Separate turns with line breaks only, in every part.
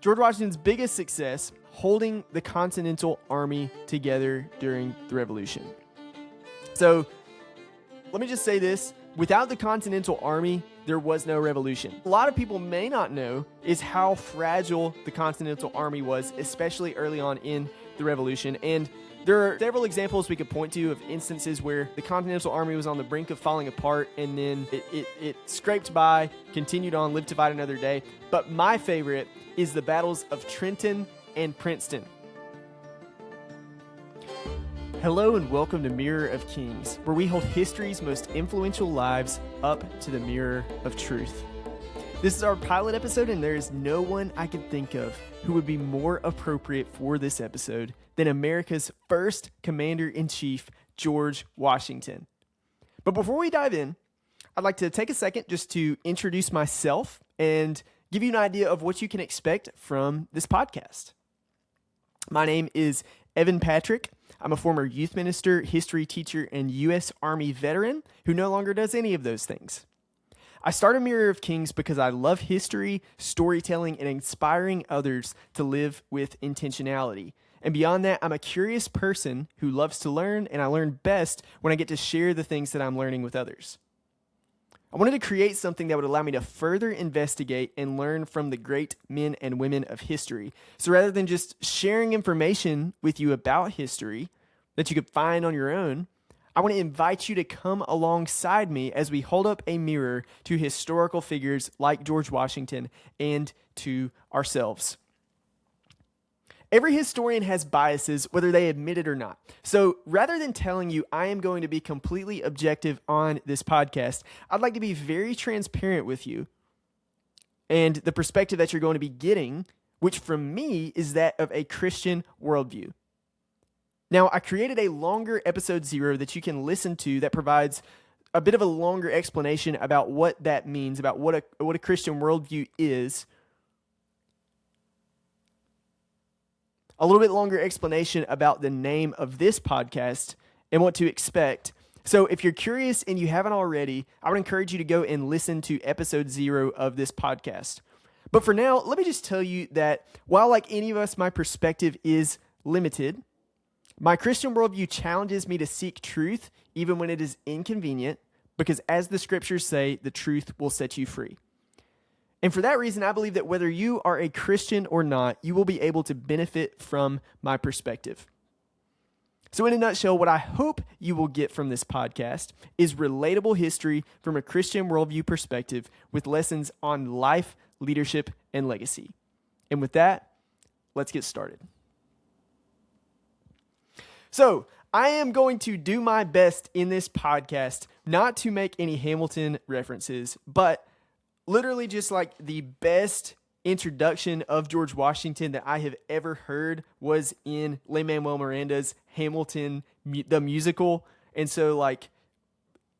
George Washington's biggest success, holding the Continental Army together during the Revolution. So let me just say this. Without the Continental Army, there was no revolution. A lot of people may not know is how fragile the Continental Army was, especially early on in the Revolution. And there are several examples we could point to of instances where the Continental Army was on the brink of falling apart, and then it scraped by, continued on, lived to fight another day. But my favorite is the battles of Trenton and Princeton. Hello and welcome to Mirror of Kings, where we hold history's most influential lives up to the mirror of truth. This is our pilot episode, and there is no one I can think of who would be more appropriate for this episode than America's first commander-in-chief, George Washington. But before we dive in, I'd like to take a second just to introduce myself and give you an idea of what you can expect from this podcast. My name is Evan Patrick. I'm a former youth minister, history teacher, and U.S. Army veteran who no longer does any of those things. I started Mirror of Kings because I love history, storytelling, and inspiring others to live with intentionality. And beyond that, I'm a curious person who loves to learn, and I learn best when I get to share the things that I'm learning with others. I wanted to create something that would allow me to further investigate and learn from the great men and women of history. So rather than just sharing information with you about history that you could find on your own, I want to invite you to come alongside me as we hold up a mirror to historical figures like George Washington and to ourselves. Every historian has biases, whether they admit it or not. So rather than telling you I am going to be completely objective on this podcast, I'd like to be very transparent with you and the perspective that you're going to be getting, which from me is that of a Christian worldview. Now, I created a longer episode 0 that you can listen to that provides a bit of a longer explanation about what that means, about what a Christian worldview is. A little bit longer explanation about the name of this podcast and what to expect. So if you're curious and you haven't already, I would encourage you to go and listen to episode 0 of this podcast. But for now, let me just tell you that while like any of us, my perspective is limited, my Christian worldview challenges me to seek truth even when it is inconvenient, because as the scriptures say, the truth will set you free. And for that reason, I believe that whether you are a Christian or not, you will be able to benefit from my perspective. So in a nutshell, what I hope you will get from this podcast is relatable history from a Christian worldview perspective with lessons on life, leadership, and legacy. And with that, let's get started. So I am going to do my best in this podcast not to make any Hamilton references, but literally just like the best introduction of George Washington that I have ever heard was in Lin-Manuel Miranda's Hamilton, the musical. And so like,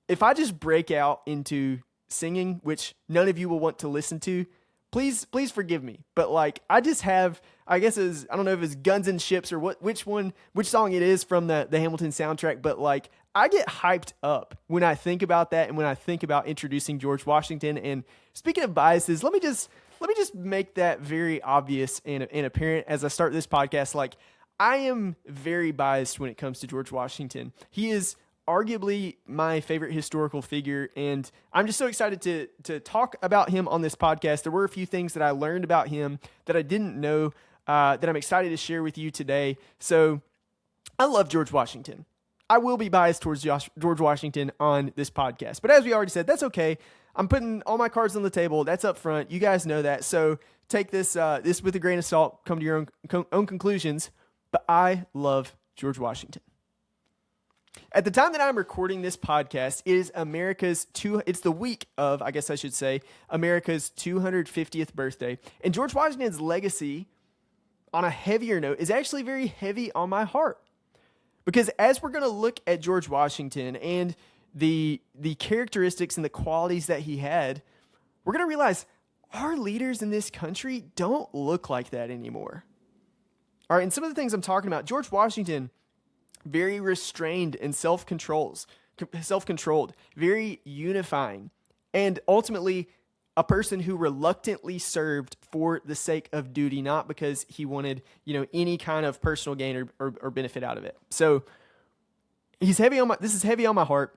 if I just break out into singing, which none of you will want to listen to, please forgive me. But like, I just have, I guess I don't know if it's Guns and Ships or which song it is from the Hamilton soundtrack, but like, I get hyped up when I think about that and when I think about introducing George Washington. And speaking of biases, let me just make that very obvious and apparent as I start this podcast. Like, I am very biased when it comes to George Washington. He is arguably my favorite historical figure, and I'm just so excited to talk about him on this podcast. There were a few things that I learned about him that I didn't know that I'm excited to share with you today. So I love George Washington. I will be biased towards George Washington on this podcast. But as we already said, that's okay. I'm putting all my cards on the table. That's up front. You guys know that. So take this with a grain of salt. Come to your own conclusions. But I love George Washington. At the time that I'm recording this podcast, it is it's the week of, I guess I should say, America's 250th birthday. And George Washington's legacy, on a heavier note, is actually very heavy on my heart. Because as we're going to look at George Washington and the characteristics and the qualities that he had, we're going to realize our leaders in this country don't look like that anymore. All right, and some of the things I'm talking about, George Washington, very restrained and self-controlled, very unifying, and ultimately a person who reluctantly served for the sake of duty, not because he wanted, any kind of personal gain or benefit out of it. So this is heavy on my heart.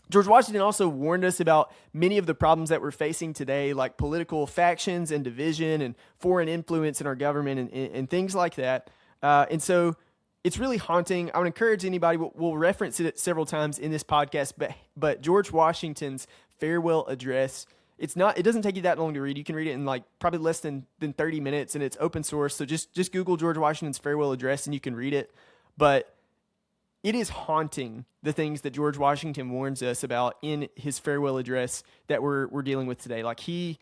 George Washington also warned us about many of the problems that we're facing today, like political factions and division and foreign influence in our government and things like that. And so it's really haunting. I would encourage anybody, we'll reference it several times in this podcast, but George Washington's farewell address, it doesn't take you that long to read. You can read it in probably less than 30 minutes, and it's open source. So just Google George Washington's farewell address and you can read it. But it is haunting, the things that George Washington warns us about in his farewell address that we're dealing with today. Like he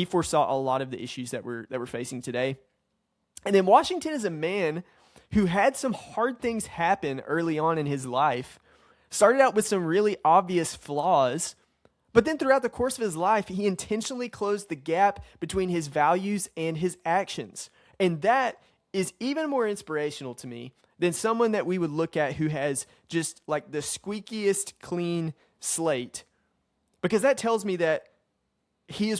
foresaw a lot of the issues that we're facing today. And then Washington is a man who had some hard things happen early on in his life, started out with some really obvious flaws, but then throughout the course of his life, he intentionally closed the gap between his values and his actions. And that is even more inspirational to me than someone that we would look at who has just like the squeakiest clean slate, because that tells me that he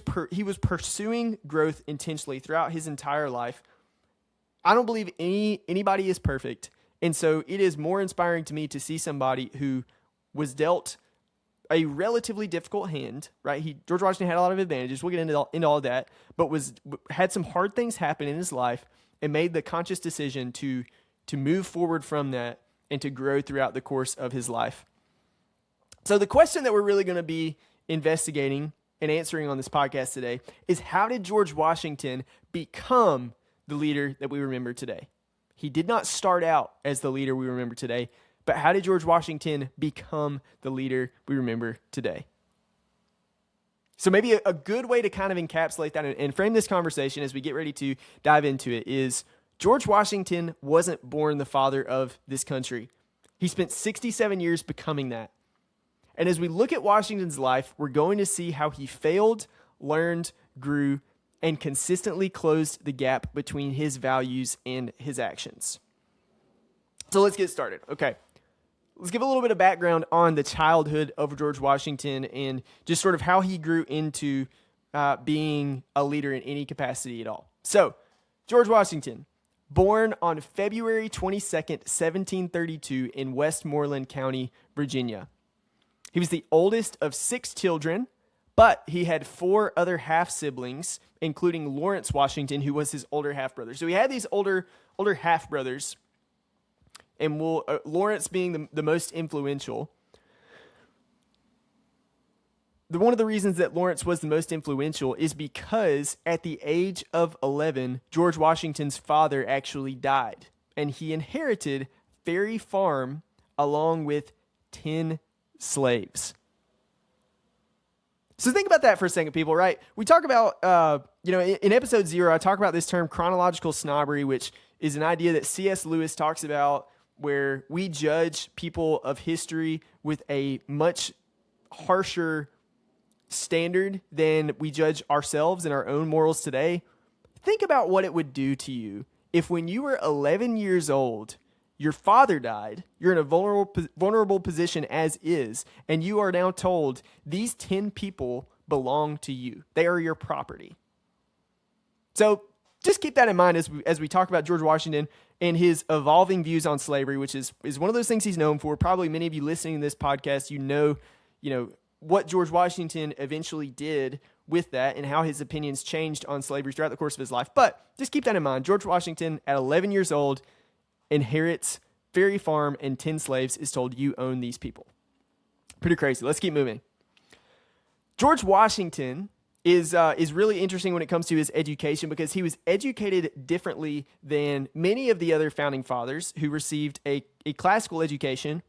was pursuing growth intentionally throughout his entire life. I don't believe anybody is perfect, and so it is more inspiring to me to see somebody who was dealt a relatively difficult hand, right? George Washington had a lot of advantages. We'll get into all of that, but had some hard things happen in his life and made the conscious decision to move forward from that and to grow throughout the course of his life. So the question that we're really going to be investigating and answering on this podcast today is, how did George Washington become the leader that we remember today? He did not start out as the leader we remember today, but how did George Washington become the leader we remember today? So maybe a good way to kind of encapsulate that and frame this conversation as we get ready to dive into it is, George Washington wasn't born the father of this country. He spent 67 years becoming that. And as we look at Washington's life, we're going to see how he failed, learned, grew, and consistently closed the gap between his values and his actions. So let's get started. Okay. Let's give a little bit of background on the childhood of George Washington and just sort of how he grew into being a leader in any capacity at all. So, George Washington, born on February 22nd, 1732 in Westmoreland County, Virginia. He was the oldest of 6 children, but he had 4 other half-siblings, including Lawrence Washington, who was his older half-brother. So he had these older half-brothers, and Lawrence being the most influential. One of the reasons that Lawrence was the most influential is because at the age of 11, George Washington's father actually died, and he inherited Ferry Farm along with 10 slaves. So think about that for a second, people, right? We talk about, in episode 0, I talk about this term chronological snobbery, which is an idea that C.S. Lewis talks about, where we judge people of history with a much harsher standard than we judge ourselves and our own morals today. Think about what it would do to you if, when you were 11 years old, your father died, you're in a vulnerable position as is, and you are now told these 10 people belong to you. They are your property. So just keep that in mind as we talk about George Washington and his evolving views on slavery, which is one of those things he's known for. Probably many of you listening to this podcast, you know what George Washington eventually did with that and how his opinions changed on slavery throughout the course of his life. But just keep that in mind. George Washington, at 11 years old, inherits Ferry Farm and 10 slaves, is told, you own these people. Pretty crazy. Let's keep moving. George Washington is really interesting when it comes to his education, because he was educated differently than many of the other founding fathers who received a classical education.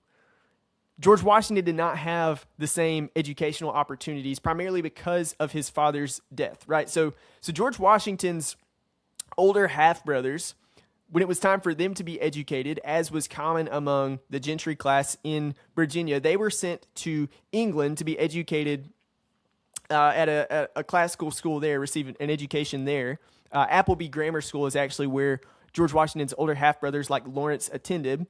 George Washington did not have the same educational opportunities, primarily because of his father's death, right? So George Washington's older half-brothers, when it was time for them to be educated, as was common among the gentry class in Virginia, they were sent to England to be educated at a classical school there, receive an education there. Appleby Grammar School is actually where George Washington's older half-brothers like Lawrence attended.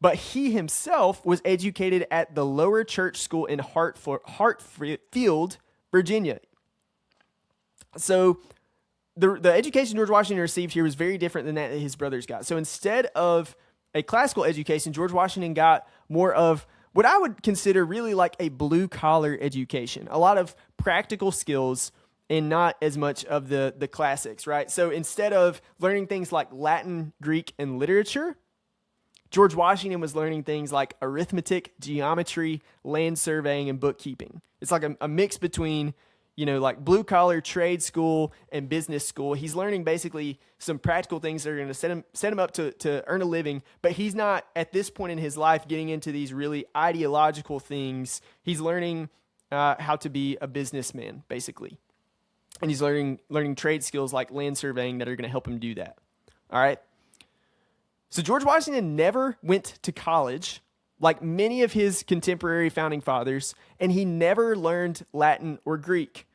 But he himself was educated at the Lower Church School in Hartfield, Virginia. So the education George Washington received here was very different than that his brothers got. So instead of a classical education, George Washington got more of what I would consider really like a blue-collar education, a lot of practical skills and not as much of the classics, right? So instead of learning things like Latin, Greek, and literature, George Washington was learning things like arithmetic, geometry, land surveying, and bookkeeping. It's like a mix between, like blue-collar trade school and business school. He's learning basically some practical things that are going to set him up to earn a living, but he's not, at this point in his life, getting into these really ideological things. He's learning how to be a businessman, basically. And he's learning trade skills like land surveying that are going to help him do that. All right? So George Washington never went to college like many of his contemporary founding fathers, and he never learned Latin or Greek.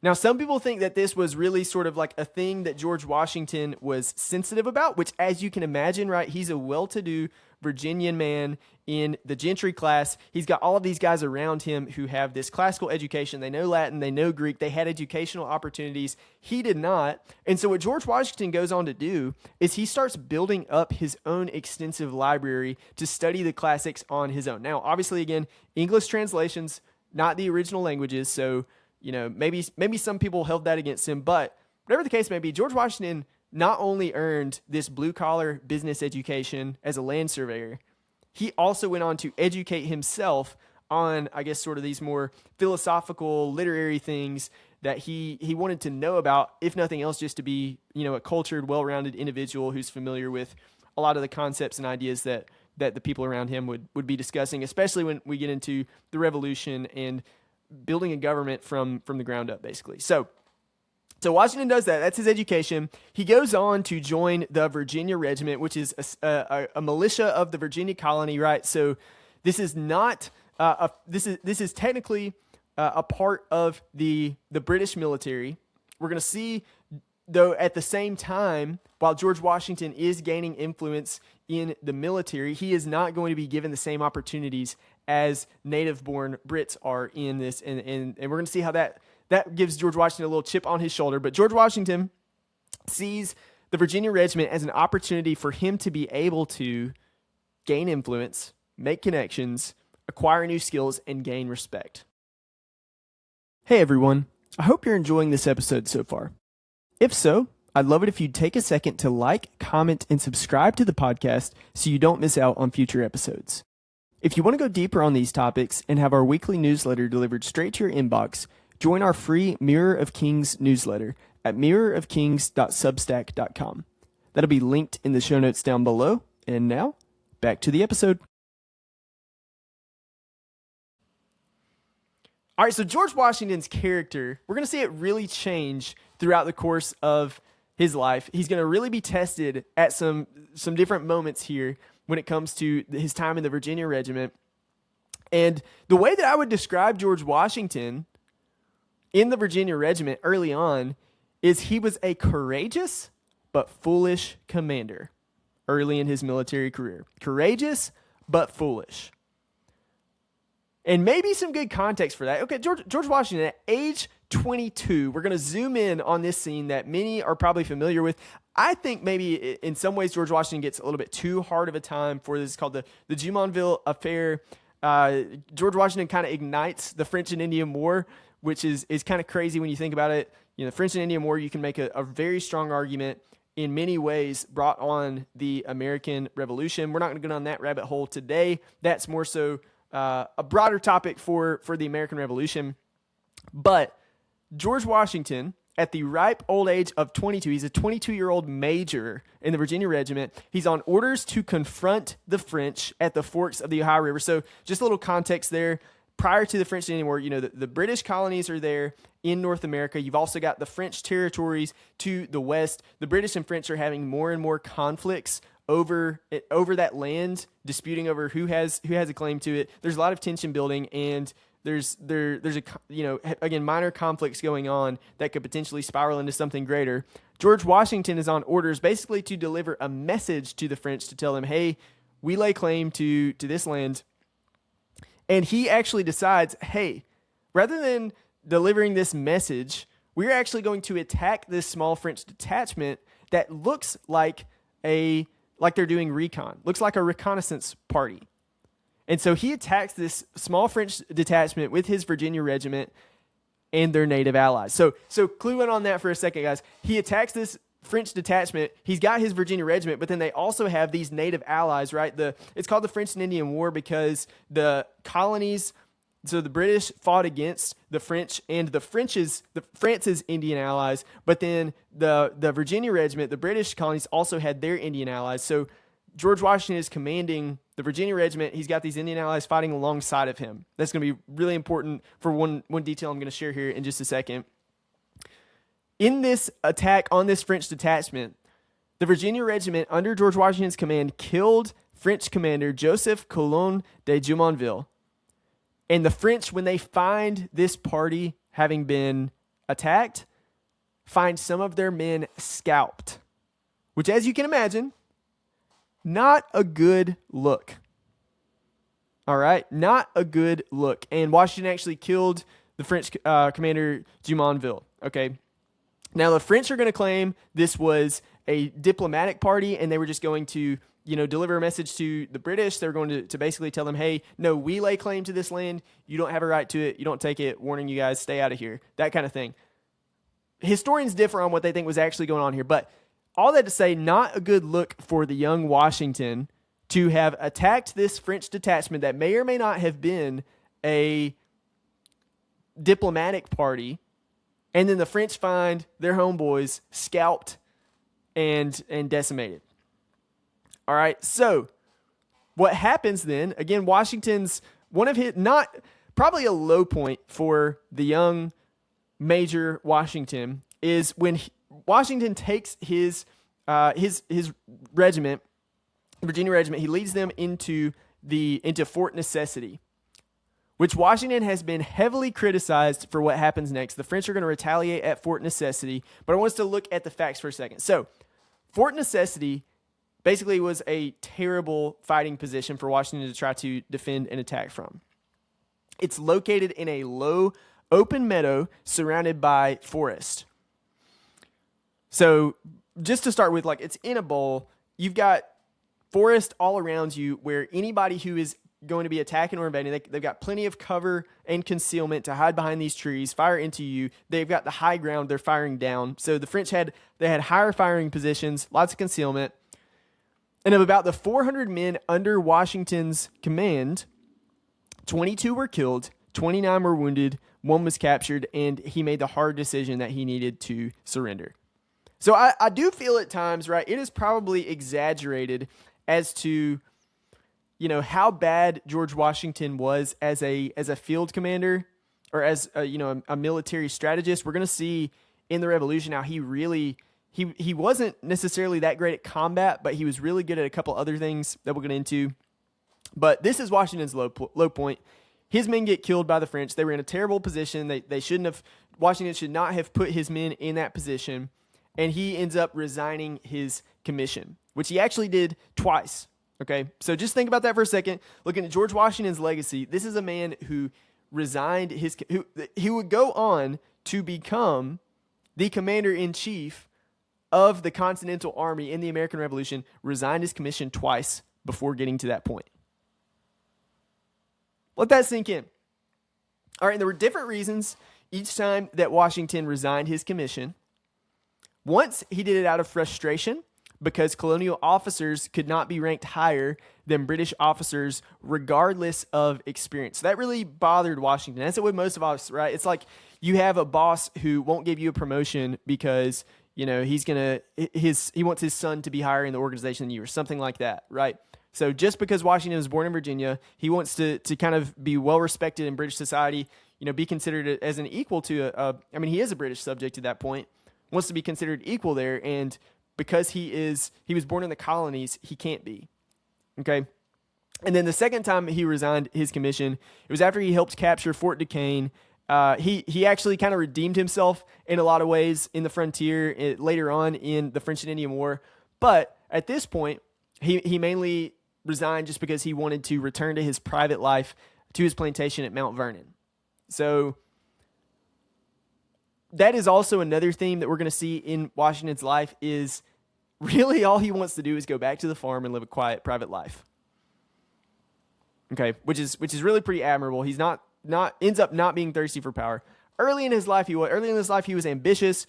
Now, some people think that this was really sort of like a thing that George Washington was sensitive about, which, as you can imagine, right, he's a well-to-do Virginian man in the gentry class. He's got all of these guys around him who have this classical education. They know Latin, they know Greek, they had educational opportunities. He did not. And so what George Washington goes on to do is he starts building up his own extensive library to study the classics on his own. Now, obviously, again, English translations, not the original languages, so maybe some people held that against him, but whatever the case may be, George Washington not only earned this blue-collar business education as a land surveyor, he also went on to educate himself on, I guess, sort of these more philosophical, literary things that he wanted to know about, if nothing else, just to be, a cultured, well-rounded individual who's familiar with a lot of the concepts and ideas that the people around him would be discussing, especially when we get into the Revolution and building a government from the ground up, basically. So Washington does that. That's his education. He goes on to join the Virginia Regiment, which is a militia of the Virginia colony, right? So this is not this is technically a part of the British military. We're going to see, though, at the same time, while George Washington is gaining influence in the military, he is not going to be given the same opportunities as native-born Brits are in this, and we're going to see how that gives George Washington a little chip on his shoulder. But George Washington sees the Virginia Regiment as an opportunity for him to be able to gain influence, make connections, acquire new skills, and gain respect. Hey everyone, I hope you're enjoying this episode so far. If so, I'd love it if you'd take a second to like, comment, and subscribe to the podcast so you don't miss out on future episodes. If you want to go deeper on these topics and have our weekly newsletter delivered straight to your inbox, join our free Mirror of Kings newsletter at mirrorofkings.substack.com. That'll be linked in the show notes down below. And now, back to the episode. All right, so George Washington's character, we're going to see it really change throughout the course of his life. He's going to really be tested at some different moments here when it comes to his time in the Virginia Regiment. And the way that I would describe George Washington in the Virginia Regiment early on is he was a courageous but foolish commander early in his military career. Courageous but foolish. And maybe some good context for that. Okay, George Washington, at age 22, we're going to zoom in on this scene that many are probably familiar with. I think maybe in some ways George Washington gets a little bit too hard of a time for this. It's called the Jumonville Affair. George Washington kind of ignites the French and Indian War, which is kind of crazy when you think about it. The French and Indian War, you can make a very strong argument in many ways brought on the American Revolution. We're not going to go down that rabbit hole today. That's more so a broader topic for the American Revolution. But George Washington, at the ripe old age of 22, he's a 22-year-old major in the Virginia Regiment. He's on orders to confront the French at the forks of the Ohio River. So just a little context there. Prior to the French and Indian War, the British colonies are there in North America. You've also got the French territories to the west. The British and French are having more and more conflicts over that land, disputing over who has a claim to it. There's a lot of tension building, and there's again, minor conflicts going on that could potentially spiral into something greater. George Washington is on orders basically to deliver a message to the French to tell them, hey, we lay claim to this land. And he actually decides, hey, rather than delivering this message we're actually going to attack this small French detachment that looks like they're doing recon, looks like a reconnaissance party. And so he attacks this small French detachment with his Virginia regiment and their native allies. So clue in on that for a second, guys. He attacks this French detachment. He's got his Virginia regiment, but then they also have these native allies, right? It's called the French and Indian War because the colonies, so the British fought against the French and France's Indian allies, but then the Virginia regiment, the British colonies also had their Indian allies. So George Washington is commanding the Virginia regiment. He's got these Indian allies fighting alongside of him. That's going to be really important for one detail I'm going to share here in just a second. In this attack on this French detachment, the Virginia regiment under George Washington's command killed French commander Joseph Coulon de Jumonville. And the French, when they find this party having been attacked, find some of their men scalped, which, as you can imagine, not a good look. All right, not a good look. And Washington actually killed the French commander Jumonville. Okay. Now, the French are going to claim this was a diplomatic party and they were just going to, deliver a message to the British. They're going to basically tell them, hey, no, we lay claim to this land. You don't have a right to it. You don't take it. Warning you guys, stay out of here. That kind of thing. Historians differ on what they think was actually going on here. But all that to say, not a good look for the young Washington to have attacked this French detachment that may or may not have been a diplomatic party. And then the French find their homeboys scalped and decimated. All right, so what happens then, again, Washington's one of his, not probably a low point for the young Major Washington is when Washington takes his regiment, Virginia regiment, he leads them into Fort Necessity, which Washington has been heavily criticized for what happens next. The French are going to retaliate at Fort Necessity, but I want us to look at the facts for a second. So, Fort Necessity basically was a terrible fighting position for Washington to try to defend and attack from. It's located in a low, open meadow surrounded by forest. So, just to start with, it's in a bowl. You've got forest all around you where anybody who is going to be attacking or invading, they've got plenty of cover and concealment to hide behind these trees, fire into you. They've got the high ground they're firing down. So the French had higher firing positions, lots of concealment. And of about the 400 men under Washington's command, 22 were killed, 29 were wounded, 1 was captured, and he made the hard decision that he needed to surrender. So I do feel at times, right, it is probably exaggerated as to how bad George Washington was as a field commander or as a military strategist. We're going to see in the Revolution how he really he wasn't necessarily that great at combat, but he was really good at a couple other things that we'll get into. But this is Washington's low point. His men get killed by the French. They were in a terrible position. They shouldn't have. Washington should not have put his men in that position, and he ends up resigning his commission, which he actually did twice. Okay, so just think about that for a second. Looking at George Washington's legacy, this is a man who resigned he would go on to become the commander-in-chief of the Continental Army in the American Revolution, resigned his commission twice before getting to that point. Let that sink in. All right, and there were different reasons each time that Washington resigned his commission. Once he did it out of frustration, because colonial officers could not be ranked higher than British officers regardless of experience. So that really bothered Washington. That's what most of us, right? It's like you have a boss who won't give you a promotion because, he wants his son to be higher in the organization than you or something like that, right? So just because Washington was born in Virginia, he wants to kind of be well respected in British society, be considered as an equal to he is a British subject at that point, wants to be considered equal there, and because he was born in the colonies, he can't be. Okay? And then the second time he resigned his commission, it was after he helped capture Fort Duquesne. He actually kind of redeemed himself in a lot of ways in the frontier later on in the French and Indian War. But at this point, he mainly resigned just because he wanted to return to his private life, to his plantation at Mount Vernon. So that is also another theme that we're going to see in Washington's life is really all he wants to do is go back to the farm and live a quiet, private life. Okay, which is really pretty admirable. He's not ends up not being thirsty for power. Early in his life, he was ambitious.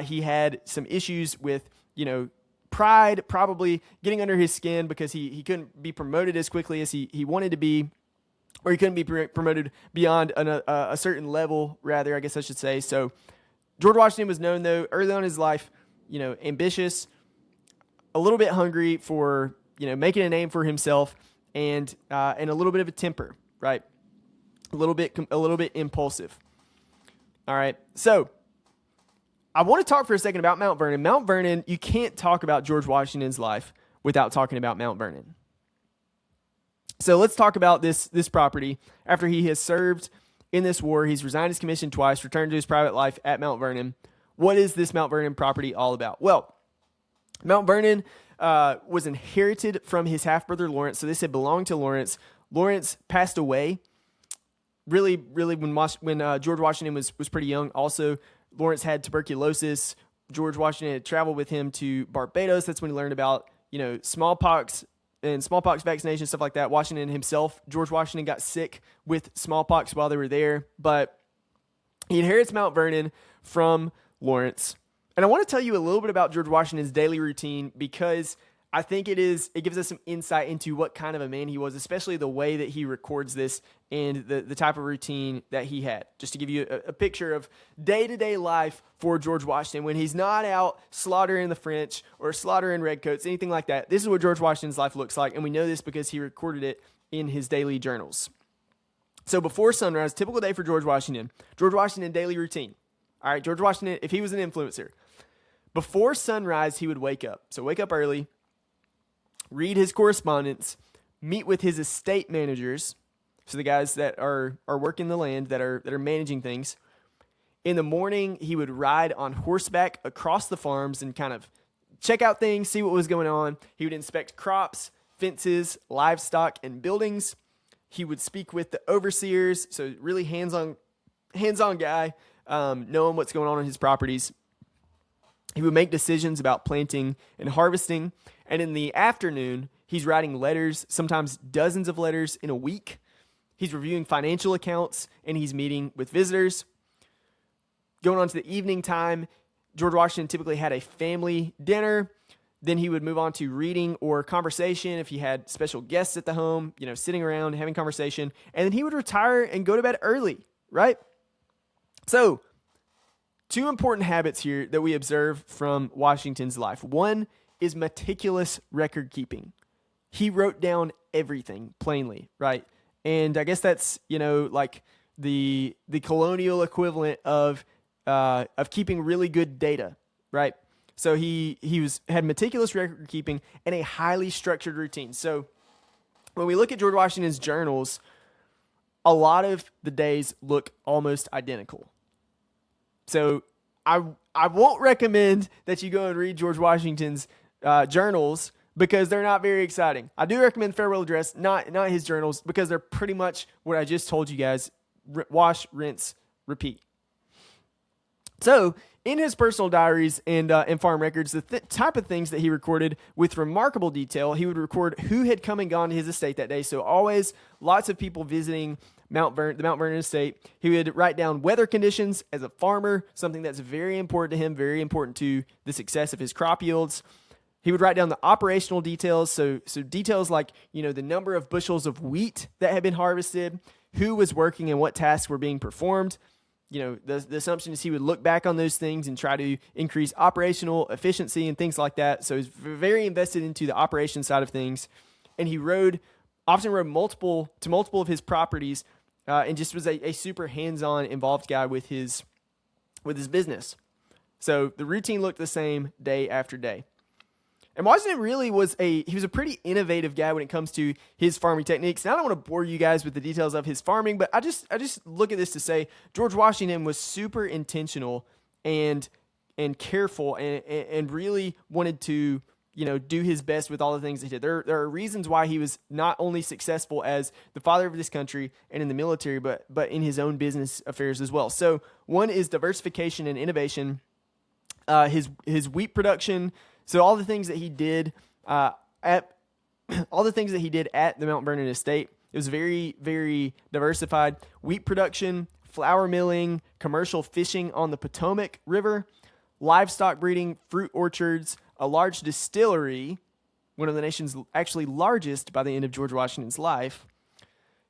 He had some issues with, pride, probably getting under his skin because he couldn't be promoted as quickly as he wanted to be, or he couldn't be promoted beyond a certain level, rather, I guess I should say. So George Washington was known, though, early on in his life, ambitious, a little bit hungry for, making a name for himself, and a little bit of a temper, right? A little bit impulsive. All right. So I want to talk for a second about Mount Vernon. Mount Vernon, you can't talk about George Washington's life without talking about Mount Vernon. So let's talk about this property. After he has served in this war, he's resigned his commission twice, returned to his private life at Mount Vernon. What is this Mount Vernon property all about? Well, Mount Vernon was inherited from his half-brother Lawrence. So this had belonged to Lawrence. Lawrence passed away really when George Washington was pretty young. Also, Lawrence had tuberculosis. George Washington had traveled with him to Barbados. That's when he learned about, smallpox and smallpox vaccination, stuff like that. Washington himself, George Washington, got sick with smallpox while they were there. But he inherits Mount Vernon from Lawrence. And I want to tell you a little bit about George Washington's daily routine because I think it gives us some insight into what kind of a man he was, especially the way that he records this and the type of routine that he had. Just to give you a picture of day-to-day life for George Washington when he's not out slaughtering the French or slaughtering redcoats, anything like that. This is what George Washington's life looks like, and we know this because he recorded it in his daily journals. So before sunrise, typical day for George Washington daily routine. All right, George Washington, if he was an influencer, before sunrise, he would wake up. So wake up early, read his correspondence, meet with his estate managers, so the guys that are working the land, that are managing things. In the morning, he would ride on horseback across the farms and kind of check out things, see what was going on. He would inspect crops, fences, livestock, and buildings. He would speak with the overseers, so really hands-on guy, knowing what's going on his properties. He would make decisions about planting and harvesting. And in the afternoon, he's writing letters, sometimes dozens of letters in a week. He's reviewing financial accounts, and he's meeting with visitors. Going on to the evening time, George Washington typically had a family dinner. Then he would move on to reading or conversation if he had special guests at the home, sitting around having conversation. And then he would retire and go to bed early, right? So, two important habits here that we observe from Washington's life. One is meticulous record keeping. He wrote down everything plainly, right? And I guess that's, like the colonial equivalent of keeping really good data, right? So he had meticulous record keeping and a highly structured routine. So when we look at George Washington's journals, a lot of the days look almost identical. So I won't recommend that you go and read George Washington's journals because they're not very exciting. I do recommend Farewell Address, not his journals, because they're pretty much what I just told you guys. Wash, rinse, repeat. So in his personal diaries and farm records, the type of things that he recorded with remarkable detail, he would record who had come and gone to his estate that day. So always lots of people visiting the Mount Vernon estate. He would write down weather conditions as a farmer, something that's very important to him, very important to the success of his crop yields. He would write down the operational details, so details like, the number of bushels of wheat that had been harvested, who was working and what tasks were being performed. The assumption is he would look back on those things and try to increase operational efficiency and things like that. So he's very invested into the operation side of things. And he often rode multiple of his properties and just was a super hands-on involved guy with his business. So the routine looked the same day after day. And Washington really was a pretty innovative guy when it comes to his farming techniques. And I don't want to bore you guys with the details of his farming, but I just look at this to say George Washington was super intentional and careful and really wanted to, do his best with all the things he did. There are reasons why he was not only successful as the father of this country and in the military, but in his own business affairs as well. So one is diversification and innovation. His wheat production. So all the things that he did at the Mount Vernon estate, it was very, very diversified. Wheat production, flour milling, commercial fishing on the Potomac River, livestock breeding, fruit orchards, a large distillery, one of the nation's actually largest by the end of George Washington's life.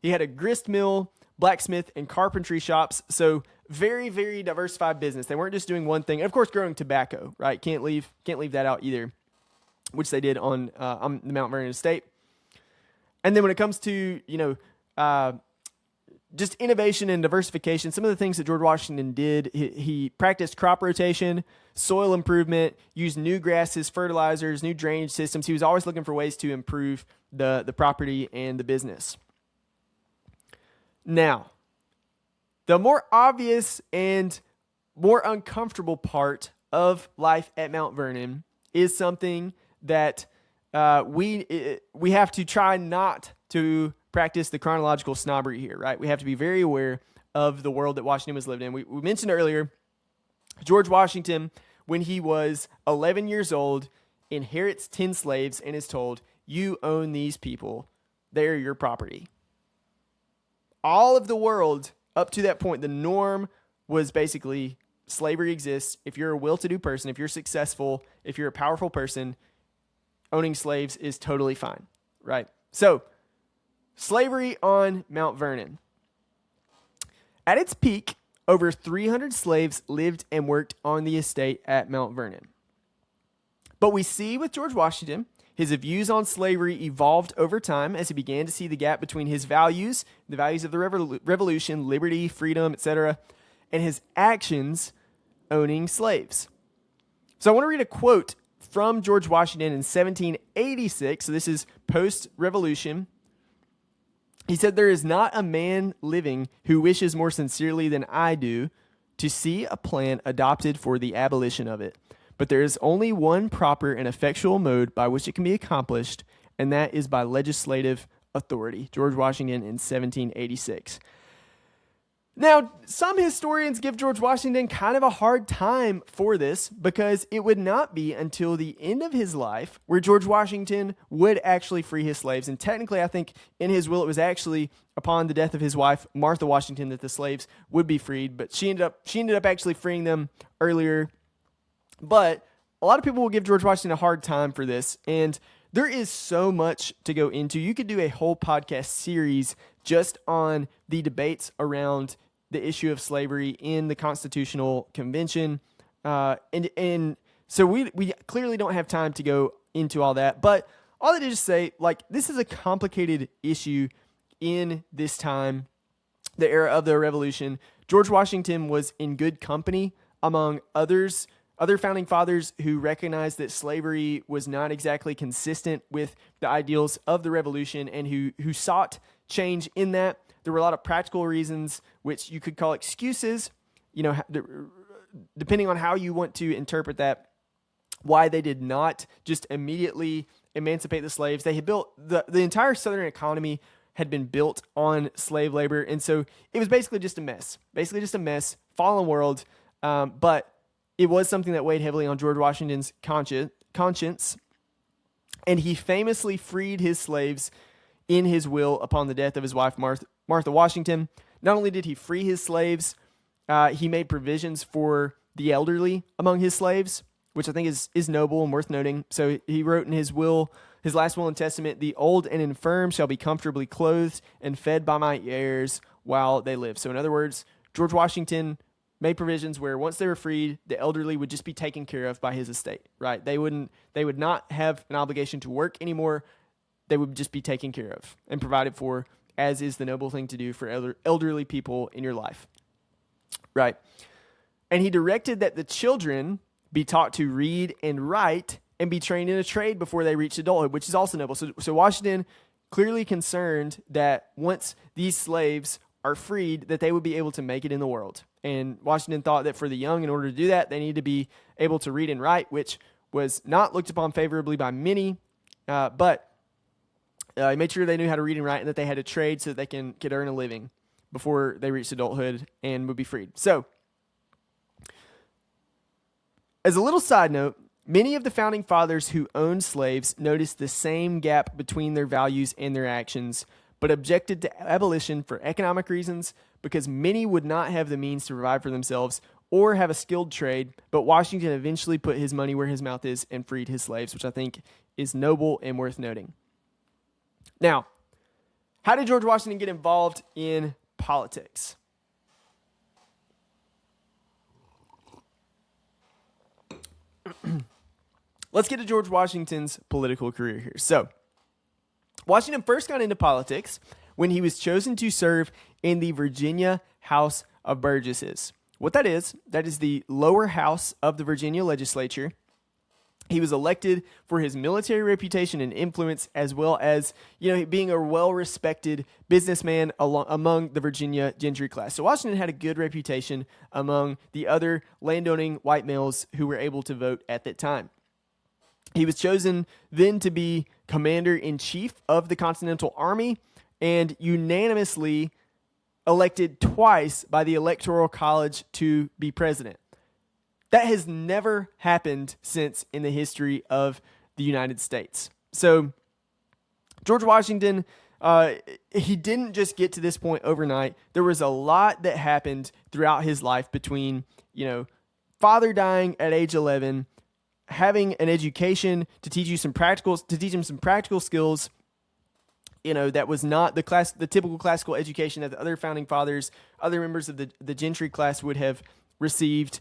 He had a grist mill, blacksmith, and carpentry shops. So very, very diversified business. They weren't just doing one thing. And of course, growing tobacco, right? Can't leave that out either, which they did on the Mount Vernon estate. And then when it comes to, just innovation and diversification, some of the things that George Washington did, he practiced crop rotation, soil improvement, used new grasses, fertilizers, new drainage systems. He was always looking for ways to improve the property and the business. Now, the more obvious and more uncomfortable part of life at Mount Vernon is something that we have to try not to practice the chronological snobbery here, right? We have to be very aware of the world that Washington was living in. We mentioned earlier, George Washington, when he was 11 years old, inherits 10 slaves and is told, you own these people. They're your property. All of the world up to that point, the norm was basically slavery exists. If you're a well-to-do person, if you're successful, if you're a powerful person, owning slaves is totally fine, right? So, slavery on Mount Vernon. At its peak, over 300 slaves lived and worked on the estate at Mount Vernon. But we see with George Washington, his views on slavery evolved over time as he began to see the gap between his values, the values of the revolution, liberty, freedom, etc., and his actions owning slaves. So I want to read a quote from George Washington in 1786. So this is post-revolution. He said, there is not a man living who wishes more sincerely than I do to see a plan adopted for the abolition of it. But there is only one proper and effectual mode by which it can be accomplished, and that is by legislative authority. George Washington in 1786. Now, some historians give George Washington kind of a hard time for this because it would not be until the end of his life where George Washington would actually free his slaves. And technically, I think in his will, it was actually upon the death of his wife, Martha Washington, that the slaves would be freed. But she ended up actually freeing them earlier. But a lot of people will give George Washington a hard time for this. And there is so much to go into. You could do a whole podcast series just on the debates around the issue of slavery in the Constitutional Convention. And so we clearly don't have time to go into all that. But all that is to say, this is a complicated issue in this time, the era of the Revolution. George Washington was in good company among other founding fathers who recognized that slavery was not exactly consistent with the ideals of the Revolution and who sought change in that. There were a lot of practical reasons, which you could call excuses, depending on how you want to interpret that, why they did not just immediately emancipate the slaves. They had built, the entire Southern economy had been built on slave labor, and so it was basically just a mess, fallen world, but it was something that weighed heavily on George Washington's conscience, and he famously freed his slaves in his will upon the death of his wife, Martha Washington. Not only did he free his slaves, he made provisions for the elderly among his slaves, which I think is noble and worth noting. So he wrote in his will, his last will and testament, the old and infirm shall be comfortably clothed and fed by my heirs while they live. So in other words, George Washington made provisions where once they were freed, the elderly would just be taken care of by his estate, right? They would not have an obligation to work anymore. They would just be taken care of and provided for, as is the noble thing to do for elderly people in your life, right? And he directed that the children be taught to read and write and be trained in a trade before they reached adulthood, which is also noble. So Washington clearly concerned that once these slaves are freed, that they would be able to make it in the world. And Washington thought that for the young, in order to do that, they need to be able to read and write, which was not looked upon favorably by many, but he made sure they knew how to read and write and that they had to trade so that they could earn a living before they reached adulthood and would be freed. So, as a little side note, many of the founding fathers who owned slaves noticed the same gap between their values and their actions, but objected to abolition for economic reasons because many would not have the means to provide for themselves or have a skilled trade, but Washington eventually put his money where his mouth is and freed his slaves, which I think is noble and worth noting. Now, how did George Washington get involved in politics? Let's get to George Washington's political career here. So, Washington first got into politics when he was chosen to serve in the Virginia House of Burgesses. What that is the lower house of the Virginia legislature. He was elected for his military reputation and influence, as well as, being a well-respected businessman among the Virginia gentry class. So Washington had a good reputation among the other landowning white males who were able to vote at that time. He was chosen then to be commander-in-chief of the Continental Army and unanimously elected twice by the Electoral College to be president. That has never happened since in the history of the United States. So George Washington, he didn't just get to this point overnight. There was a lot that happened throughout his life between, father dying at age 11, having an education to teach him some practical skills, that was not the typical classical education that the other founding fathers, other members of the gentry class would have received.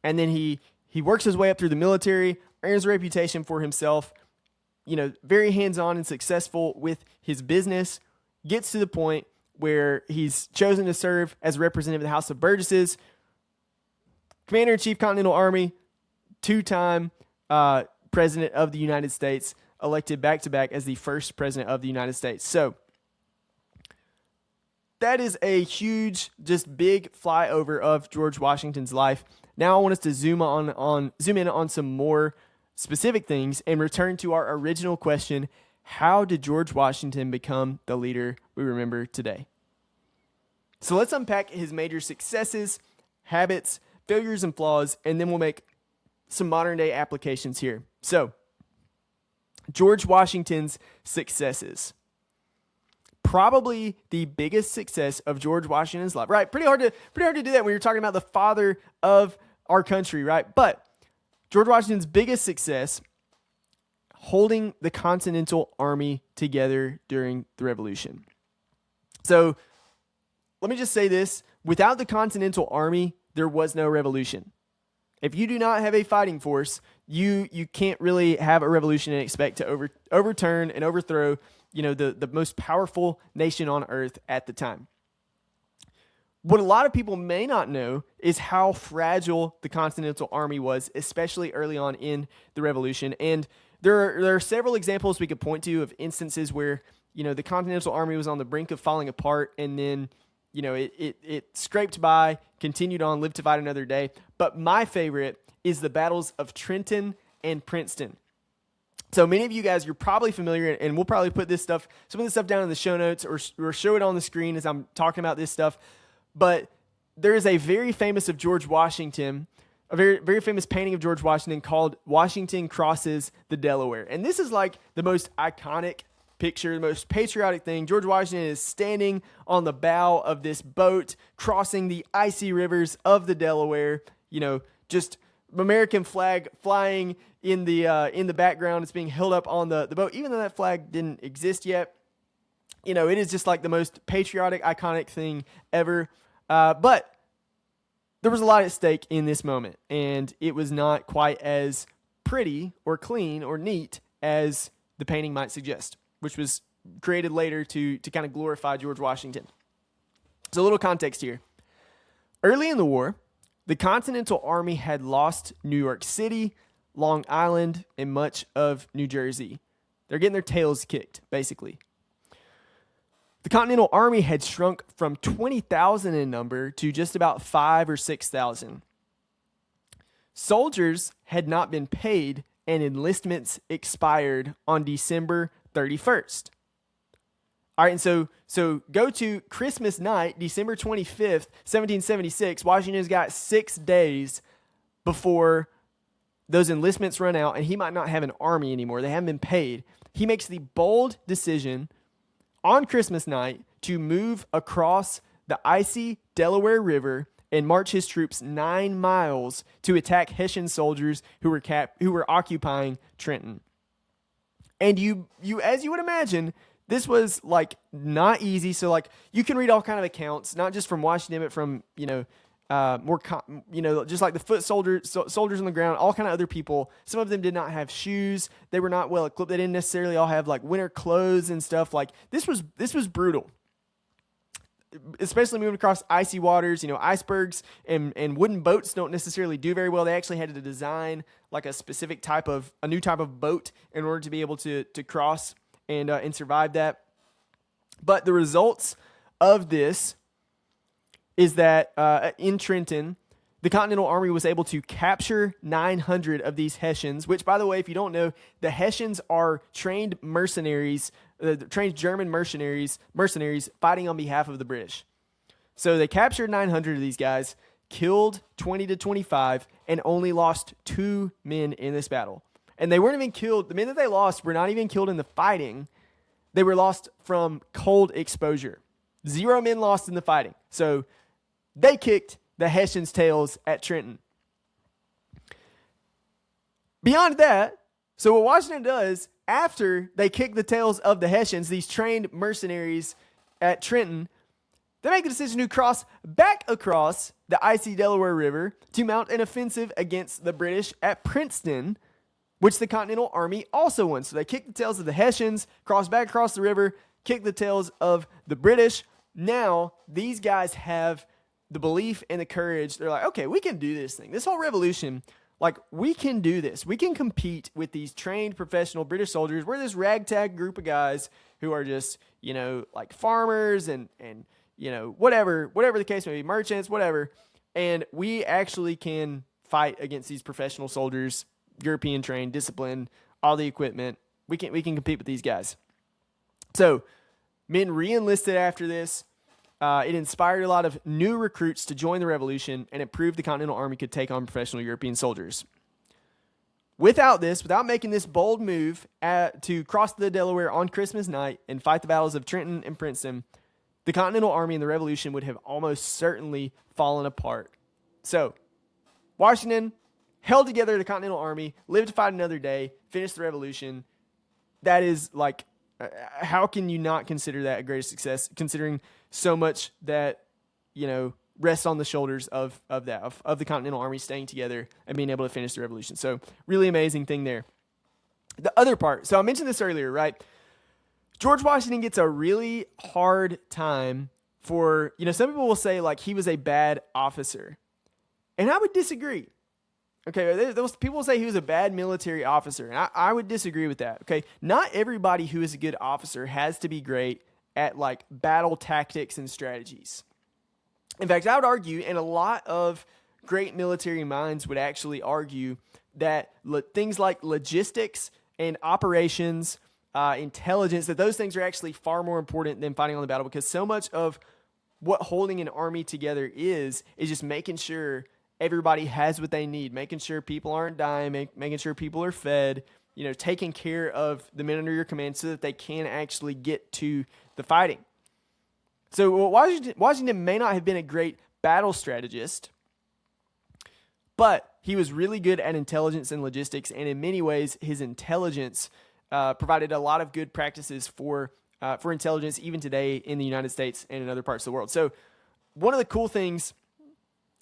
And then he works his way up through the military, earns a reputation for himself, very hands-on and successful with his business, gets to the point where he's chosen to serve as a representative of the House of Burgesses, Commander-in-Chief Continental Army, two-time President of the United States, elected back-to-back as the first President of the United States. So that is a huge, just big flyover of George Washington's life. Now I want us to zoom in on some more specific things and return to our original question: how did George Washington become the leader we remember today? So let's unpack his major successes, habits, failures, and flaws, and then we'll make some modern day applications here. So, George Washington's successes. Probably the biggest success of George Washington's life, right? Pretty hard to do that when you're talking about the father of our country, right? But George Washington's biggest success, holding the Continental Army together during the Revolution. So let me just say this: without the Continental Army, there was no revolution. If you do not have a fighting force, you can't really have a revolution and expect to overturn and overthrow, the most powerful nation on earth at the time. What a lot of people may not know is how fragile the Continental Army was, especially early on in the Revolution. And there are several examples we could point to of instances where, the Continental Army was on the brink of falling apart, and then it scraped by, continued on, lived to fight another day. But my favorite is the battles of Trenton and Princeton. So many of you guys, you're probably familiar, and we'll probably put some of this stuff down in the show notes or show it on the screen as I'm talking about this stuff. But there is a very famous of George Washington, a very, very famous painting of George Washington called Washington Crosses the Delaware. And this is like the most iconic picture, the most patriotic thing. George Washington is standing on the bow of this boat, crossing the icy rivers of the Delaware, just American flag flying in the background. It's being held up on the boat, even though that flag didn't exist yet. It is just like the most patriotic, iconic thing ever. But there was a lot at stake in this moment, and it was not quite as pretty or clean or neat as the painting might suggest, which was created later to kind of glorify George Washington. So a little context here. Early in the war, the Continental Army had lost New York City, Long Island, and much of New Jersey. They're getting their tails kicked, basically. The Continental Army had shrunk from 20,000 in number to just about 5,000 or 6,000. Soldiers had not been paid, and enlistments expired on December 31st. All right, and so go to Christmas night, December 25th, 1776. Washington's got 6 days before those enlistments run out, and he might not have an army anymore. They haven't been paid. He makes the bold decision on Christmas night to move across the icy Delaware River and march his troops 9 miles to attack Hessian soldiers who were occupying Trenton. And you as you would imagine, this was like not easy. So like you can read all kind of accounts, not just from Washington, but from just like the foot soldiers on the ground, all kind of other people. Some of them did not have shoes. They were not well equipped. They didn't necessarily all have like winter clothes and stuff. Like this was brutal, especially moving across icy waters. Icebergs and wooden boats don't necessarily do very well. They actually had to design like a new type of boat in order to be able to cross and survive that. But the results of this is that in Trenton, the Continental Army was able to capture 900 of these Hessians, which, by the way, if you don't know, the Hessians are trained mercenaries, trained German mercenaries fighting on behalf of the British. So they captured 900 of these guys, killed 20 to 25, and only lost 2 men in this battle. And they weren't even killed. The men that they lost were not even killed in the fighting. They were lost from cold exposure. 0 men lost in the fighting. So they kicked the Hessians' tails at Trenton. Beyond that, so what Washington does, after they kick the tails of the Hessians, these trained mercenaries at Trenton, they make the decision to cross back across the icy Delaware River to mount an offensive against the British at Princeton, which the Continental Army also won. So they kick the tails of the Hessians, cross back across the river, kick the tails of the British. Now, these guys have the belief and the courage. They're like, okay, we can do this thing. This whole revolution, like, we can do this. We can compete with these trained professional British soldiers. We're this ragtag group of guys who are just, like farmers and whatever the case may be, merchants, whatever. And we actually can fight against these professional soldiers, European trained, disciplined, all the equipment. We can compete with these guys. So men re-enlisted after this. It inspired a lot of new recruits to join the revolution, and it proved the Continental Army could take on professional European soldiers. Without making this bold move to cross the Delaware on Christmas night and fight the battles of Trenton and Princeton, the Continental Army and the revolution would have almost certainly fallen apart. So Washington held together the Continental Army, lived to fight another day, finished the revolution. That is like, how can you not consider that a great success, considering so much that, rests on the shoulders of the Continental Army staying together and being able to finish the revolution. So really amazing thing there. The other part, so I mentioned this earlier, right? George Washington gets a really hard time for, some people will say like he was a bad officer. And I would disagree. Okay, those people say he was a bad military officer, and I would disagree with that. Okay, not everybody who is a good officer has to be great at like battle tactics and strategies. In fact, I would argue, and a lot of great military minds would actually argue, that things like logistics and operations, intelligence, that those things are actually far more important than fighting on the battle, because so much of what holding an army together is just making sure everybody has what they need, making sure people aren't dying, making sure people are fed, taking care of the men under your command so that they can actually get to the fighting. So Washington may not have been a great battle strategist, but he was really good at intelligence and logistics, and in many ways, his intelligence provided a lot of good practices for intelligence even today in the United States and in other parts of the world. So one of the cool things,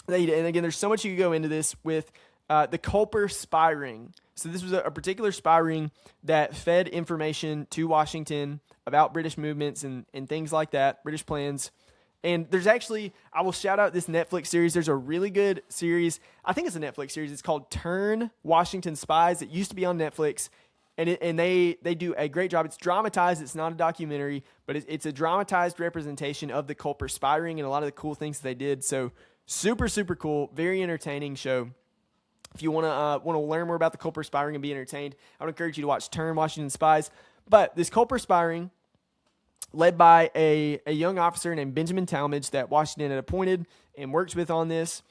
and again, there's so much you could go into this with the Culper spy ring. So this was a particular spy ring that fed information to Washington about British movements and things like that, British plans. And there's actually, I will shout out this Netflix series. There's a really good series. I think it's a Netflix series. It's called Turn Washington Spies. It used to be on Netflix. And they do a great job. It's dramatized. It's not a documentary, but it's a dramatized representation of the Culper spy ring and a lot of the cool things that they did. So super, super cool. Very entertaining show. If you want to learn more about the Culper Spiring and be entertained, I would encourage you to watch Turn, Washington Spies. But this Culper Spiring, led by a young officer named Benjamin Talmadge that Washington had appointed and worked with on this,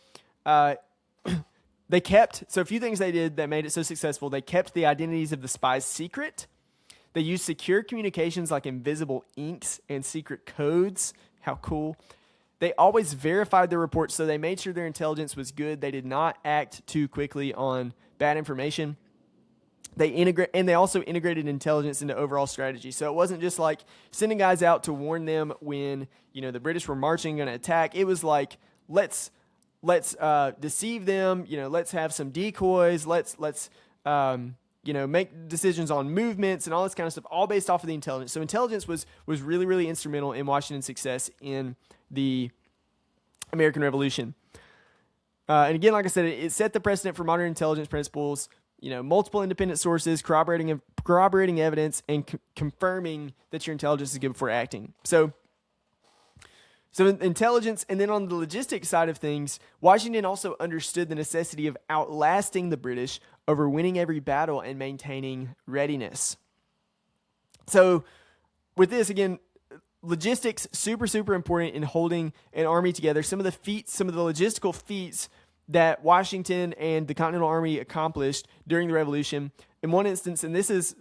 they kept, so a few things they did that made it so successful. They kept the identities of the spies secret. They used secure communications like invisible inks and secret codes. How cool. They always verified their reports, so they made sure their intelligence was good. They did not act too quickly on bad information. They also integrated intelligence into overall strategy. So it wasn't just like sending guys out to warn them when, the British were marching, going to attack. It was like, let's deceive them. Let's have some decoys. Let's make decisions on movements and all this kind of stuff, all based off of the intelligence. So intelligence was really, really instrumental in Washington's success in the American Revolution. And again, like I said, it set the precedent for modern intelligence principles. Multiple independent sources, corroborating evidence, and confirming that your intelligence is good before acting. So intelligence, and then on the logistics side of things, Washington also understood the necessity of outlasting the British over winning every battle and maintaining readiness. So with this, again, logistics, super, super important in holding an army together. Some of the logistical feats that Washington and the Continental Army accomplished during the Revolution. In one instance, and this is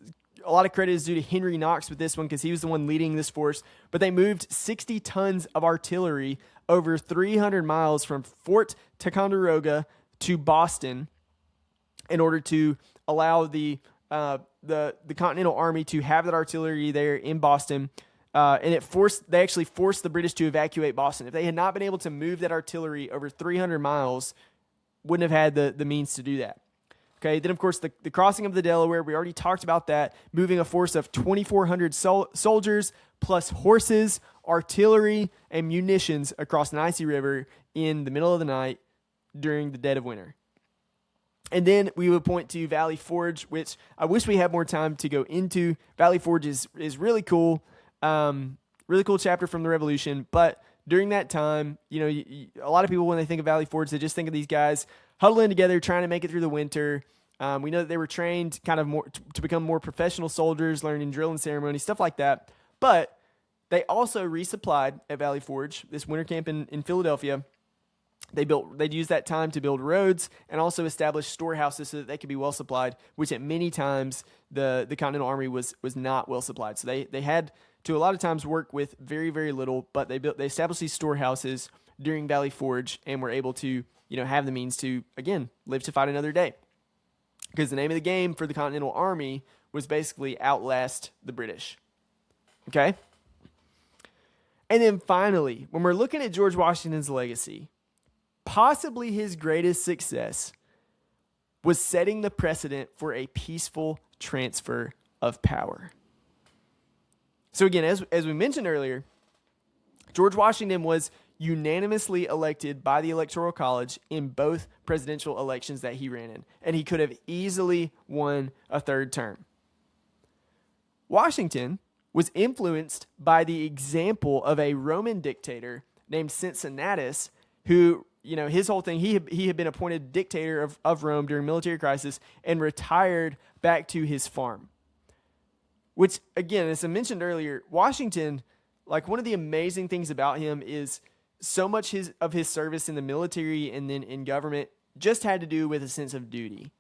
a lot of credit is due to Henry Knox with this one because he was the one leading this force, but they moved 60 tons of artillery over 300 miles from Fort Ticonderoga to Boston in order to allow the Continental Army to have that artillery there in Boston. And they actually forced the British to evacuate Boston. If they had not been able to move that artillery over 300 miles, wouldn't have had the means to do that. Okay, then of course the crossing of the Delaware, we already talked about that, moving a force of 2,400 soldiers plus horses, artillery, and munitions across an icy river in the middle of the night during the dead of winter. And then we would point to Valley Forge, which I wish we had more time to go into. Valley Forge is really cool. Really cool chapter from the Revolution. But during that time, a lot of people, when they think of Valley Forge, they just think of these guys huddling together, trying to make it through the winter. We know that they were trained kind of more to become more professional soldiers, learning drill and ceremony, stuff like that. But they also resupplied at Valley Forge, this winter camp in Philadelphia. They'd use that time to build roads and also establish storehouses so that they could be well supplied, which at many times the Continental Army was not well supplied. So they had to a lot of times work with very, very little, but they established these storehouses during Valley Forge and were able to, have the means to, again, live to fight another day. Because the name of the game for the Continental Army was basically outlast the British. Okay? And then finally, when we're looking at George Washington's legacy, possibly his greatest success was setting the precedent for a peaceful transfer of power. So again, as we mentioned earlier, George Washington was unanimously elected by the Electoral College in both presidential elections that he ran in, and he could have easily won a third term. Washington was influenced by the example of a Roman dictator named Cincinnatus, who, his whole thing, he had been appointed dictator of Rome during military crisis and retired back to his farm. Which, again, as I mentioned earlier, Washington, like one of the amazing things about him is so much of his service in the military and then in government just had to do with a sense of duty.